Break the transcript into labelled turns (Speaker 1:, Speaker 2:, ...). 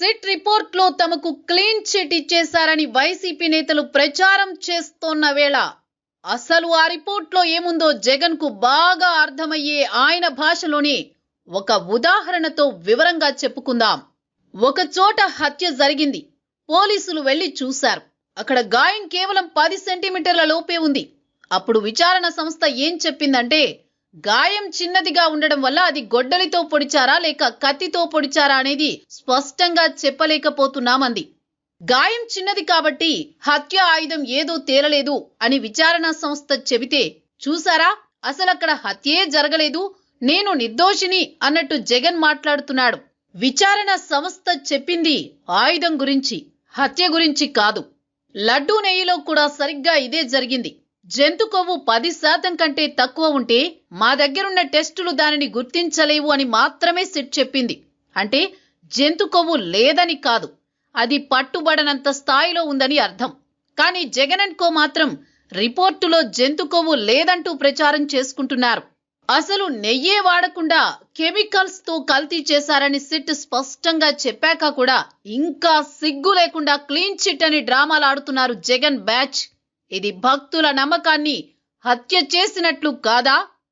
Speaker 1: SIT report లో తమకు clean chit ఇచ్చేశారని YCP నేతలు ప్రచారం చేస్తోన్న వేళ అసలు ఆ రిపోర్ట్ లో ఏముందో జగన్ కు బాగా అర్థమయ్యే ఆయన భాషలోనే ఒక ఉదాహరణతో వివరంగా చెప్పుకుందాం. ఒక చోట హత్య జరిగింది. పోలీసులు వెళ్లి చూశారు. అక్కడ గాయం కేవలం 10 సెంటీమీటర్ల లోపే ఉంది. అప్పుడు విచారణ సంస్థ ఏం చెప్పిందంటే గాయం చిన్నదిగా ఉండడం వల్ల అది గొడ్డలితో పొడిచారా లేక కత్తితో పొడిచారా అనేది స్పష్టంగా చెప్పలేకపోతున్నామంది. గాయం చిన్నది కాబట్టి హత్య ఆయుధం ఏదో తేలలేదు అని విచారణ సంస్థ చెబితే చూసారా అసలక్కడ హత్యే జరగలేదు, నేను నిర్దోషిని అన్నట్టు జగన్ మాట్లాడుతున్నాడు. విచారణ సంస్థ చెప్పింది ఆయుధం గురించి, హత్య గురించి కాదు. లడ్డూ నెయ్యిలో కూడా సరిగ్గా ఇదే జరిగింది. జంతు కొవ్వు 10% కంటే తక్కువ ఉంటే మా దగ్గరున్న టెస్టులు దానిని గుర్తించలేవు అని మాత్రమే సిట్ చెప్పింది. అంటే జంతు కొవ్వు లేదని కాదు, అది పట్టుబడనంత స్థాయిలో ఉందని అర్థం. కానీ జగన్ అండ్ కో మాత్రం రిపోర్టులో జంతు కొవ్వు లేదంటూ ప్రచారం చేసుకుంటున్నారు. అసలు నెయ్యే వాడకుండా కెమికల్స్ తో కల్తీ చేశారని సిట్ స్పష్టంగా చెప్పాక కూడా ఇంకా సిగ్గు లేకుండా క్లీన్ చిట్ అని డ్రామాలు ఆడుతున్నారు జగన్ బ్యాచ్. ఇది భక్తుల నమ్మకాన్ని హత్య చేసినట్లు కాదా?